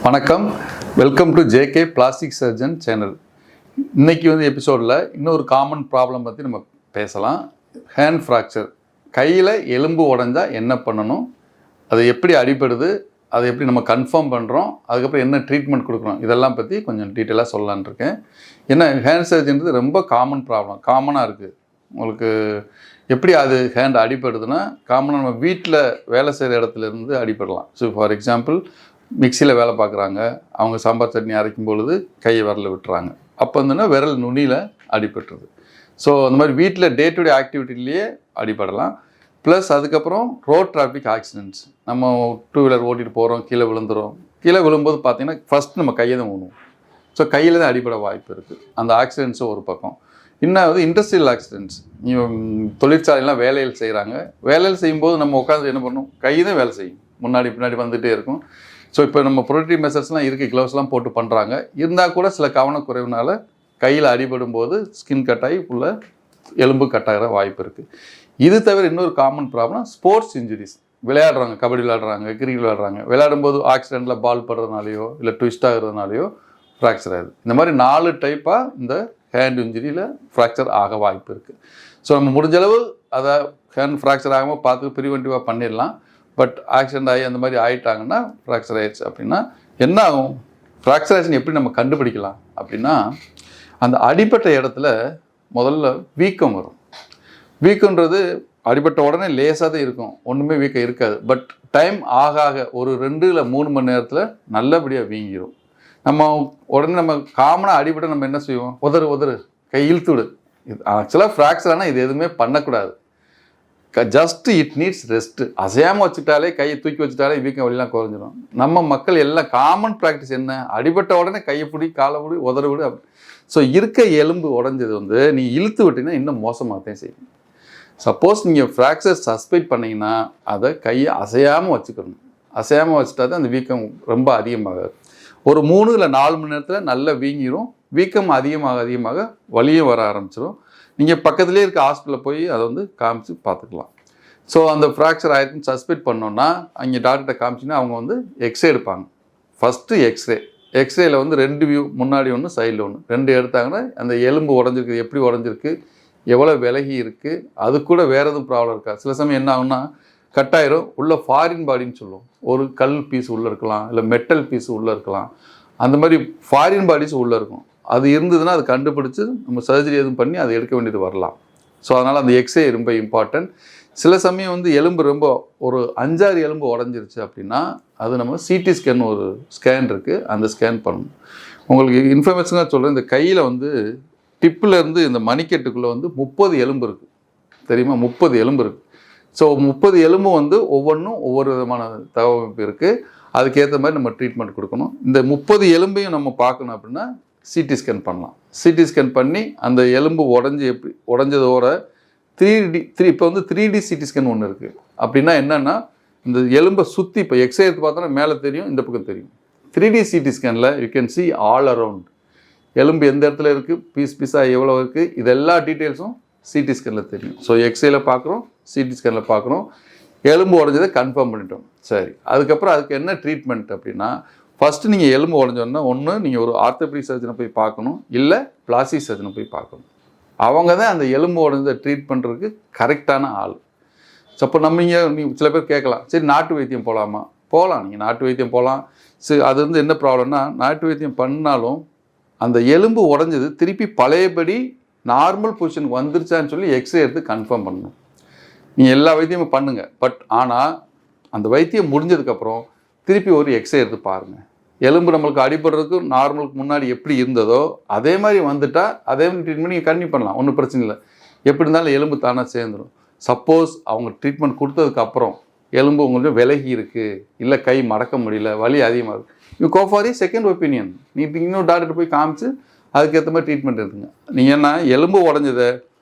வணக்கம், welcome to JK plastic surgeon channel. இன்னைக்கு எபிசோடில் இன்னொரு காமன் ப்ராப்ளம் பற்றி நம்ம பேசலாம். ஹேண்ட் ஃப்ராக்சர், கையில் எலும்பு உடஞ்சா என்ன பண்ணணும், அது எப்படி அடிபடுது, அதை எப்படி நம்ம கன்ஃபார்ம் பண்ணுறோம், அதுக்கப்புறம் என்ன ட்ரீட்மெண்ட் கொடுக்குறோம், இதெல்லாம் பற்றி கொஞ்சம் டீட்டெயிலாக சொல்லலான் இருக்கேன். ஏன்னா ஹேண்ட் சர்ஜன்றது ரொம்ப காமன் ப்ராப்ளம், காமனாக இருக்குது. உங்களுக்கு எப்படி அது ஹேண்ட் அடிபடுதுன்னா, காமனாக நம்ம வீட்டில் வேலை செய்கிற இடத்துலேருந்து அடிபடலாம். ஸோ ஃபார் எக்ஸாம்பிள், மிக்சியில் வேலை பார்க்குறாங்க, அவங்க சாம்பார் சட்னி அரைக்கும் பொழுது கையை விரல விட்டுறாங்க, அப்போ விரல் நுனியில் அடிபட்டுருது. ஸோ அந்த மாதிரி வீட்டில் டே டு டே ஆக்டிவிட்டிலேயே அடிபடலாம். ப்ளஸ் அதுக்கப்புறம் ரோட் டிராஃபிக் ஆக்சிடென்ட்ஸ், நம்ம 2 வீலர் ஓட்டிகிட்டு போகிறோம், கீழே விழுந்துடும். கீழே விழும்போது பார்த்திங்கன்னா ஃபஸ்ட்டு நம்ம கையை தான் ஊனுவோம். ஸோ கையில் தான் அடிபட வாய்ப்பு இருக்குது. அந்த ஆக்சிடென்ட்ஸும் ஒரு பக்கம். இன்னும் இண்டஸ்ட்ரியல் ஆக்சிடென்ட்ஸ், தொழிற்சாலையெல்லாம் வேலையில் செய்கிறாங்க. வேலையில் செய்யும்போது நம்ம உட்காந்து என்ன பண்ணணும், கை தான் வேலை செய்யும், முன்னாடி பின்னாடி வந்துகிட்டே இருக்கும். ஸோ இப்போ நம்ம ப்ரொடக்டிவ் மெஷர்ஸ்லாம் இருக்குது, க்ளவுஸ்லாம் போட்டு பண்ணுறாங்க. இருந்தால் கூட சில கவனக்குறைவுனால கையில் அடிபடும் போது ஸ்கின் கட் ஆகி உள்ள எலும்பு கட்டாகிற வாய்ப்பு இருக்குது. இது தவிர இன்னொரு காமன் ப்ராப்ளம் ஸ்போர்ட்ஸ் இன்ஜுரிஸ். விளையாடுறாங்க, கபடி விளையாடுறாங்க, கிரிக்கெட் விளையாடுறாங்க, விளையாடும்போது ஆக்சிடெண்ட்டில் பால் படுறதுனாலையோ இல்லை ட்விஸ்ட் ஆகுறதுனாலையோ ஃப்ராக்சர் ஆகுது. இந்த மாதிரி 4 டைப்பாக இந்த ஹேண்ட் இன்ஜுரியில் ஃப்ராக்சர் ஆக வாய்ப்பு இருக்குது. ஸோ நம்ம முடிஞ்சளவு அதை ஹேண்ட் ஃப்ராக்சர் ஆகாமல் பார்த்து ப்ரிவென்டிவாக பண்ணிடலாம். பட் ஆக்சிடென்ட் ஆகி அந்த மாதிரி ஆகிட்டாங்கன்னா, ஃப்ராக்சர் ஆகிடுச்சு அப்படின்னா என்ன ஆகும், ஃப்ராக்சர் ஆக்சிடென்ட் எப்படி நம்ம கண்டுபிடிக்கலாம் அப்படின்னா, அந்த அடிபட்ட இடத்துல முதல்ல வீக்கம் வரும். வீக்கன்றது அடிபட்ட உடனே லேசாக தான் இருக்கும், ஒன்றுமே வீக்கம் இருக்காது. பட் டைம் ஆக ஆக ஒரு 2 இல்லை 3 மணி நேரத்தில் நல்லபடியாக வீங்கிடும். நம்ம உடனே நம்ம காமனாக அடிபட்ட நம்ம என்ன செய்வோம், உதறு கை இழுத்து விடு. இது ஆக்சுவலாக ஃப்ராக்சர் ஆனால் இது எதுவுமே பண்ணக்கூடாது. Just it needs rest. அசையாமல் வச்சுட்டாலே, கையை தூக்கி வச்சுட்டாலே வீக்கம் வழியெல்லாம் குறைஞ்சிடும். நம்ம மக்கள் எல்லாம் காமன் ப்ராக்டிஸ் என்ன, அடிபட்ட உடனே கையை பிடி, காலை பிடி, உதற விடு அப்படி. ஸோ இருக்க எலும்பு உடஞ்சது நீ இழுத்து விட்டீங்கன்னா இன்னும் மோசமாகத்தான் செய்யும். சப்போஸ் நீங்கள் ஃப்ராக்சர் சஸ்பெக்ட் பண்ணிங்கன்னா அதை கையை அசையாமல் வச்சுக்கணும். அசையாமல் வச்சுட்டா தான் அந்த வீக்கம் ரொம்ப அதிகமாகாது. ஒரு 3 இல்லை 4 மணி நேரத்தில் நல்லா வீங்கிடும். வீக்கம் அதிகமாக வலியும் வர ஆரம்பிச்சிடும். நீங்கள் பக்கத்துலேயே இருக்க ஹாஸ்பிட்டலில் போய் அதை காமிச்சு பார்த்துக்கலாம். ஸோ அந்த ஃப்ராக்சர் ஆகிருக்குன்னு சஸ்பெக்ட் பண்ணோன்னா அங்கே டாக்டர்கிட்ட காமிச்சிங்கன்னா அவங்க எக்ஸ்ரே எடுப்பாங்க. ஃபஸ்ட்டு எக்ஸ்ரேயில் 2 வியூ, முன்னாடி ஒன்று சைடில் ஒன்று, 2 எடுத்தாங்கன்னா அந்த எலும்பு உடஞ்சிருக்கு, எப்படி உடஞ்சிருக்கு, எவ்வளோ விலகி இருக்குது, அது கூட வேறு எதுவும் ப்ராப்ளம் இருக்கா. சில சமயம் என்ன ஆகும்னா கட்டாயிரும், உள்ள ஃபாரின் பாடின்னு சொல்லுவோம். ஒரு கல் பீஸ் உள்ளே இருக்கலாம், இல்லை மெட்டல் பீஸ் உள்ளே இருக்கலாம். அந்த மாதிரி ஃபாரின் பாடிஸ் உள்ளே இருக்கும். அது இருந்ததுன்னா அது கண்டுபிடிச்சி நம்ம சர்ஜரி எதுவும் பண்ணி அதை எடுக்க வேண்டியது வரலாம். ஸோ அதனால் அந்த எக்ஸ்ரே ரொம்ப இம்பார்ட்டன்ட். சில சமயம் எலும்பு ரொம்ப ஒரு 5-6 எலும்பு உடஞ்சிருச்சு அப்படின்னா அது நம்ம சிடி ஸ்கேன், ஒரு ஸ்கேன் இருக்குது, அந்த ஸ்கேன் பண்ணணும். உங்களுக்கு இன்ஃபர்மேஷனாக சொல்கிறேன், இந்த கையில் டிப்பிலேருந்து இந்த மணிக்கட்டுக்குள்ளே 30 எலும்பு இருக்குது, தெரியுமா? 30 எலும்பு இருக்குது. ஸோ 30 எலும்பு ஒவ்வொன்றும் ஒவ்வொரு விதமான தகவமைப்பு இருக்குது. அதுக்கேற்ற மாதிரி நம்ம ட்ரீட்மெண்ட் கொடுக்கணும். இந்த 30 எலும்பையும் நம்ம பார்க்கணும் அப்படின்னா சிடி ஸ்கேன் பண்ணலாம். சிடி ஸ்கேன் பண்ணி அந்த எலும்பு உடஞ்சதோட 3D சிடி ஸ்கேன் ஒன்று இருக்குது. அப்படின்னா என்னென்னா, இந்த எலும்பை சுற்றி இப்போ எக்ஸ்ரே எடுத்து பார்த்தோன்னா மேலே தெரியும், இந்த பக்கம் தெரியும். 3D சிடி ஸ்கேனில் you can see all around. எலும்பு எந்த இடத்துல இருக்குது, பீஸாக எவ்வளோ இருக்குது, இது எல்லா டீட்டெயில்ஸும் சிடி ஸ்கேனில் தெரியும். ஸோ எக்ஸ்ரேல பார்க்குறோம், சிடி ஸ்கேனில் பார்க்குறோம், எலும்பு உடஞ்சதை கன்ஃபார்ம் பண்ணிட்டோம். சரி, அதுக்கப்புறம் அதுக்கு என்ன ட்ரீட்மெண்ட் அப்படின்னா, ஃபஸ்ட்டு நீங்கள் எலும்பு உடஞ்சோன்னா ஒன்று நீங்கள் ஒரு ஆர்த்தோபெடிக் சர்ஜனை போய் பார்க்கணும், இல்லை பிளாஸ்டிக் சர்ஜனை போய் பார்க்கணும். அவங்க தான் அந்த எலும்பு உடஞ்சதை ட்ரீட் பண்ணுறதுக்கு கரெக்டான ஆள். ஸோ அப்போ நீங்கள் சில பேர் கேட்கலாம், சரி நாட்டு வைத்தியம் போகலாமா? போகலாம், நீங்கள் நாட்டு வைத்தியம் போகலாம். சரி, அது என்ன ப்ராப்ளம்னா, நாட்டு வைத்தியம் பண்ணாலும் அந்த எலும்பு உடஞ்சது திருப்பி பழையபடி நார்மல் பொசிஷனுக்கு வந்துருச்சான்னு சொல்லி எக்ஸ்ரே எடுத்து கன்ஃபார்ம் பண்ணணும். நீங்கள் எல்லா வைத்தியமும் பண்ணுங்கள், பட் ஆனால் அந்த வைத்தியம் முடிஞ்சதுக்கப்புறம் திருப்பி ஒரு எக்ஸ்ரே எடுத்து பாருங்கள். எலும்பு நம்மளுக்கு அடிபடுறதுக்கு நார்மலுக்கு முன்னாடி எப்படி இருந்ததோ அதே மாதிரி வந்துட்டால் அதே மாதிரி ட்ரீட்மெண்ட் நீங்கள் கண்டினியூ பண்ணலாம், ஒன்றும் பிரச்சனை இல்லை. எப்படி இருந்தாலும் எலும்பு தானாக சேர்ந்துடும். சப்போஸ் அவங்க ட்ரீட்மெண்ட் கொடுத்ததுக்கப்புறம் எலும்பு உங்களுக்கு விலகி இருக்குது, இல்லை கை மடக்க முடியல, வலி அதிகமாக இருக்குது, you go for a second opinion. நீ இன்னொரு டாக்டர் போய் காமிச்சு அதுக்கேற்ற மாதிரி ட்ரீட்மெண்ட் எடுத்துங்க. நீங்கள் என்ன, எலும்பு உடஞ்சதை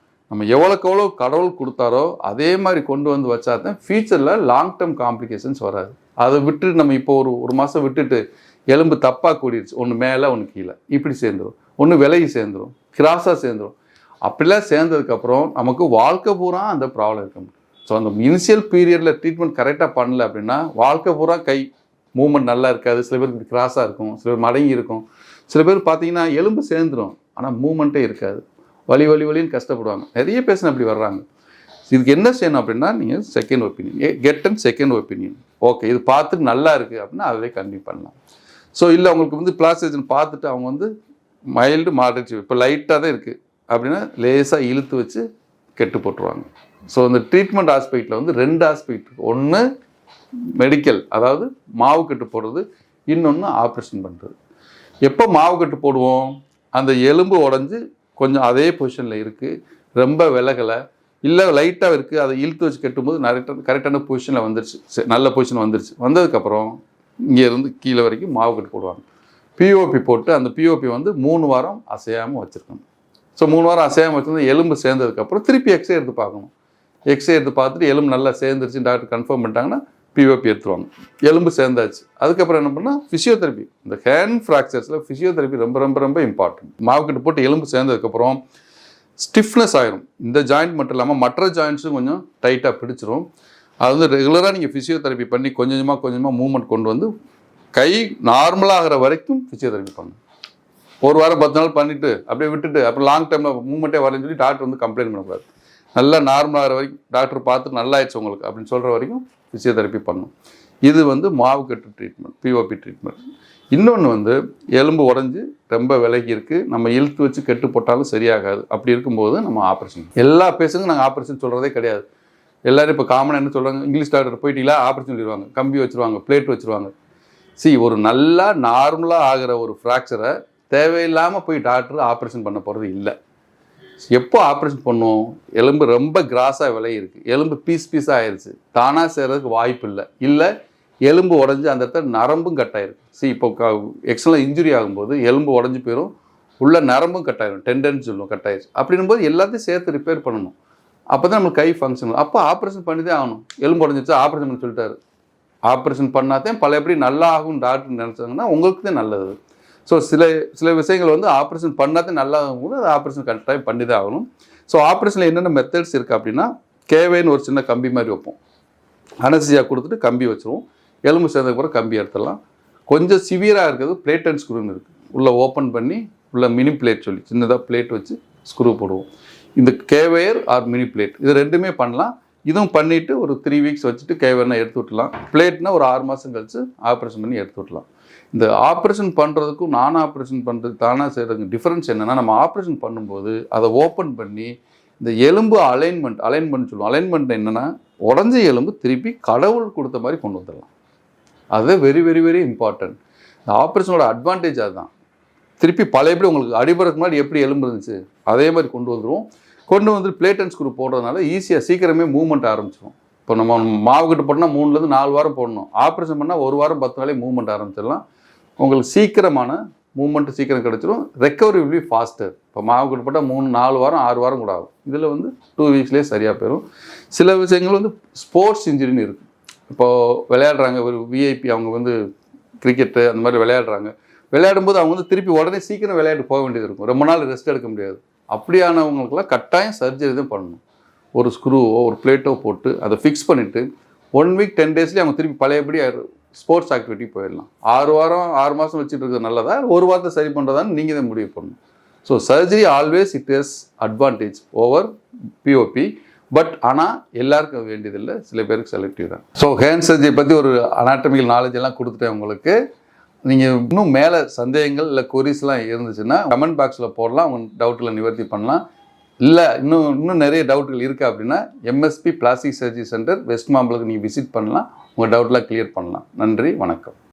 நம்ம எவ்வளோ கடவுள் கொடுத்தாரோ அதே மாதிரி கொண்டு வச்சா தான் ஃபியூச்சரில் லாங் டேர்ம் காம்ப்ளிகேஷன்ஸ் வராது. அதை விட்டுட்டு நம்ம இப்போ ஒரு மாதம் விட்டுட்டு எலும்பு தப்பாக கூடிடுச்சு, ஒன்று மேலே ஒன்று கீழே இப்படி சேர்ந்துடும், ஒன்று விலகி சேர்ந்துடும், கிராஸாக சேர்ந்துடும். அப்படிலாம் சேர்ந்ததுக்கப்புறம் நமக்கு வாழ்க்கை பூரா அந்த ப்ராப்ளம் இருக்க முடியும். ஸோ அந்த இனிஷியல் பீரியடில் ட்ரீட்மெண்ட் கரெக்டாக பண்ணல அப்படின்னா வாழ்க்கை பூரா கை மூவ்மெண்ட் நல்லா இருக்காது, சில பேருக்கு இப்படி கிராஸாக இருக்கும், சில பேர் மடங்கி இருக்கும், சில பேர் பார்த்தீங்கன்னா எலும்பு சேர்ந்துடும் ஆனால் மூவ்மெண்ட்டே இருக்காது, வலின்னு கஷ்டப்படுவாங்க. நிறைய பேஷண்ட் அப்படி வர்றாங்க. இதுக்கு என்ன செய்யணும் அப்படின்னா, நீங்கள் second opinion, get and second opinion. Okay, இது பார்த்துட்டு நல்லா இருக்குது அப்படின்னா அதிலே கண்டினியூ பண்ணலாம். ஸோ இல்லை அவங்களுக்கு வந்து பிளாஸ்டிக் சர்ஜன் பார்த்துட்டு அவங்க வந்து மைல்டு மாடரேட், இப்போ லைட்டாக தான் இருக்குது அப்படின்னா லேசாக இழுத்து வச்சு கெட்டு போட்டுருவாங்க. ஸோ இந்த ட்ரீட்மெண்ட் ஆஸ்பெக்டில் வந்து 2 ஆஸ்பெக்ட் இருக்குது. ஒன்று மெடிக்கல், அதாவது மாவு கட்டு போடுறது, இன்னொன்று ஆப்ரேஷன் பண்ணுறது. எப்போ மாவு கட்டு போடுவோம், அந்த எலும்பு உடஞ்சி கொஞ்சம் அதே பொசிஷனில் இருக்குது, ரொம்ப விலகலை, இல்லை லைட்டாக இருக்குது, அதை இழுத்து வச்சு கட்டும்போது கரெக்டான பொசிஷனில் வந்துருச்சு, நல்ல பொசிஷன் வந்துருச்சு. வந்ததுக்கப்புறம் இங்கேருந்து கீழே வரைக்கும் மாவு கட்டு போடுவாங்க. பிஓபி போட்டு அந்த பிஓபி வந்து 3 வாரம் அசையாமல் வச்சுருக்கணும். ஸோ 3 வாரம் அசையாமல் வச்சுருந்து எலும்பு சேர்ந்ததுக்கப்புறம் திருப்பி எக்ஸ்ரே எடுத்து பார்க்கணும். எக்ஸ்ரே எடுத்து பார்த்துட்டு எலும்பு நல்லா சேர்ந்துருச்சு டாக்டர் கன்ஃபார்ம் பண்ணிட்டாங்கன்னா பிஓபி எடுத்துருவாங்க. எலும்பு சேர்ந்தாச்சு. அதுக்கப்புறம் என்ன பண்ணால் ஃபிசியோதெரப்பி. இந்த ஹேண்ட் ஃப்ராக்சர்ஸில் ஃபிசியோதெரப்பி ரொம்ப ரொம்ப ரொம்ப இம்பார்ட்டன்ட். மாவு கட்டு போட்டு எலும்பு சேர்ந்ததுக்கப்புறம் ஸ்டிஃப்னஸ் ஆயிரும். இந்த ஜாயிண்ட் மட்டும் இல்லாமல் மற்ற ஜாயிண்ட்ஸும் கொஞ்சம் டைட்டாக பிடிச்சிரும். அது வந்து ரெகுலராக நீங்கள் ஃபிசியோதெரப்பி பண்ணி கொஞ்சமாக மூவ்மெண்ட் கொண்டு வந்து கை நார்மலாகிற வரைக்கும் ஃபிசியோதெரப்பி பண்ணணும். 1 வாரம் 10 நாள் பண்ணிவிட்டு அப்படியே விட்டுட்டு அப்புறம் லாங் டைமில் மூவ்மெண்ட்டே வரேன்னு சொல்லி டாக்டர் வந்து கம்ப்ளைண்ட் பண்ணக்கூடாது. நல்லா நார்மலாகிற வரைக்கும் டாக்டர் பார்த்து நல்லா ஆயிடுச்சு உங்களுக்கு அப்படின்னு சொல்கிற வரைக்கும் ஃபிசியோதெரப்பி பண்ணணும். இது வந்து மாவு கட்டு ட்ரீட்மெண்ட், பிஓபி ட்ரீட்மெண்ட். இன்னொன்று வந்து எலும்பு உடஞ்சி ரொம்ப விலகி இருக்குது, நம்ம இழுத்து வச்சு கெட்டு போட்டாலும் சரியாகாது. அப்படி இருக்கும்போது நம்ம ஆப்ரேஷன், எல்லா பேஷண்ட்டுக்கும் நாங்கள் ஆப்ரேஷன் சொல்கிறதே கிடையாது. எல்லோரும் இப்போ காமனாக என்ன சொல்கிறாங்க, இங்கிலீஷ் டாக்டர் போயிட்டீங்களா ஆப்ரேஷன் சொல்லிடுவாங்க, கம்பி வச்சுருவாங்க, பிளேட் வச்சுருவாங்க. ஒரு நல்லா நார்மலாக ஆகிற ஒரு ஃப்ராக்சரை தேவையில்லாமல் போய் டாக்டர் ஆப்ரேஷன் பண்ண போகிறது இல்லை. எப்போ ஆப்ரேஷன் பண்ணுவோம், எலும்பு ரொம்ப கிராஸாக விலகி இருக்குது, எலும்பு பீஸாக ஆயிடுச்சு, தானாக செய்கிறதுக்கு வாய்ப்பு இல்லை எலும்பு உடஞ்சி அந்த இடத்துல நரம்பும் கட்டாயிருக்கு. இப்போ எக்ஸ்டர்னல் இன்ஜுரி ஆகும்போது எலும்பு உடஞ்சி போயிடும், உள்ள நரம்பும் கட்டாயிரும், டெண்டன்ஸ் சொல்லுவோம், கட்டாயிருச்சு. அப்படின்னும்போது எல்லாத்தையும் சேர்த்து ரிப்பேர் பண்ணணும். அப்போ தான் நம்மளுக்கு கை ஃபங்க்ஷன். அப்போ ஆப்ரேஷன் பண்ணி தான் ஆகணும். எலும்பு உடஞ்சிச்சு ஆப்ரேஷன் பண்ணி சொல்லிட்டாரு. ஆப்ரேஷன் பண்ணாதான் பல எப்படி நல்லா ஆகும் டாக்டர் நினச்சாங்கன்னா உங்களுக்கு தான் நல்லது. ஸோ சில விஷயங்கள் வந்து ஆப்ரேஷன் பண்ணாதான் நல்லா ஆகும்போது அது ஆப்ரேஷன் கரெக்டாக பண்ணி தான் ஆகணும். ஸோ ஆப்ரேஷனில் என்னென்ன மெத்தட்ஸ் இருக்குது அப்படின்னா, கேவேன்னு ஒரு சின்ன கம்பி மாதிரி வைப்போம், அனஸ்தீசியா கொடுத்துட்டு கம்பி வச்சுருவோம், எலும்பு சேர்ந்ததுக்கப்புறம் கம்பி எடுத்துடலாம். கொஞ்சம் சிவியராக இருக்கிறது பிளேட் அண்ட் ஸ்க்ரூன்னு இருக்குது, உள்ளே ஓப்பன் பண்ணி உள்ள மினி பிளேட் சொல்லி சின்னதாக பிளேட் வச்சு ஸ்க்ரூ போடுவோம். இந்த கேவேர் ஆர் மினி பிளேட் இது 2மே பண்ணலாம். இதுவும் பண்ணிவிட்டு ஒரு 3 வீக்ஸ் வச்சுட்டு கேவேர்னா எடுத்து விட்டுலாம். பிளேட்னா ஒரு 6 மாதம் கழிச்சு ஆப்ரேஷன் பண்ணி எடுத்து விட்டலாம். இந்த ஆப்ரேஷன் பண்ணுறதுக்கும் நான் ஆப்ரேஷன் பண்ணுறது தானாக செய்கிறதுக்கு டிஃப்ரென்ஸ் என்னென்னா, நம்ம ஆப்ரேஷன் பண்ணும்போது அதை ஓப்பன் பண்ணி இந்த எலும்பு அலைன்மெண்ட் சொல்லுவோம். அலைன்மெண்ட் என்னென்னா, உடஞ்ச எலும்பு திருப்பி கடவுள் கொடுத்த மாதிரி கொண்டு வந்துடலாம். அது வெரி வெரி வெரி இம்பார்ட்டன்ட். இந்த ஆப்ரேஷனோட அட்வான்டேஜ் அதுதான். திருப்பி பழையபடி உங்களுக்கு அடிபடுறதுக்கு முன்னாடி எப்படி எலும்பு இருந்துச்சு அதே மாதிரி கொண்டு வந்துடுவோம். கொண்டு வந்து பிளேட் அண்ட் ஸ்க்ரூ போடுறதுனால ஈஸியாக சீக்கிரமே மூவ்மெண்ட் ஆரம்பிச்சிடும். இப்போ நம்ம மாவு கட்டு போட்டோம்னா 3லேருந்து 4 வாரம் போடணும். ஆப்ரேஷன் பண்ணால் 1 வாரம் 10 நாளே மூவ்மெண்ட் ஆரம்பிச்சிடலாம். உங்களுக்கு சீக்கிரமான மூவ்மெண்ட்டு சீக்கிரம் கிடச்சிடும். Recovery will be pastor. இப்போ மாவு கட்டு போட்டால் 3-4 வாரம் 6 வாரம் கூட ஆகும். இதில் வந்து 2 வீக்ஸ்லேயே சரியாக போயிடும். சில விஷயங்கள் வந்து ஸ்போர்ட்ஸ் இன்ஜுரின்னு இருக்குது. இப்போது விளையாடுறாங்க, ஒரு விஐபி அவங்க வந்து கிரிக்கெட்டு அந்த மாதிரி விளையாடும்போது அவங்க வந்து திருப்பி உடனே சீக்கிரம் விளையாட்டு போக வேண்டியது இருக்கும், ரொம்ப நாள் ரெஸ்ட் எடுக்க முடியாது. அப்படியானவங்களுக்குலாம் கட்டாயம் சர்ஜரி தான் பண்ணணும். ஒரு ஸ்க்ரூவோ ஒரு பிளேட்டோ போட்டு அதை ஃபிக்ஸ் பண்ணிவிட்டு 1 வீக் 10 டேஸ்லேயே அவங்க திருப்பி பழையபடி ஸ்போர்ட்ஸ் ஆக்டிவிட்டி போயிடலாம். 6 வாரம் 6 மாதம் வச்சுட்டு இருக்கிறது நல்லதா, 1 வாரத்தை சரி பண்ணுறதான்னு நீங்கள் தான் முடிவு பண்ணணும். So surgery always it is advantage over POP. But ஆனால் எல்லாருக்கும் வேண்டியதில்லை, சில பேருக்கு செலக்டிவ் தான். ஸோ ஹேண்ட் சர்ஜரி பற்றி ஒரு அனாட்டமிக்கல் நாலேஜ் எல்லாம் கொடுத்துட்டேன் உங்களுக்கு. நீங்கள் இன்னும் மேலே சந்தேகங்கள் இல்லை கொரிஸ்லாம் இருந்துச்சுன்னா கமெண்ட் பாக்ஸில் போடலாம், உங்கள் டவுட்டில் நிவர்த்தி பண்ணலாம். இல்லை இன்னும் நிறைய டவுட்டுகள் இருக்குது அப்படின்னா MSP plastic surgery centre west மாம்பலத்துக்கு நீங்கள் விசிட் பண்ணலாம், உங்கள் டவுட்லாம் கிளியர் பண்ணலாம். நன்றி, வணக்கம்.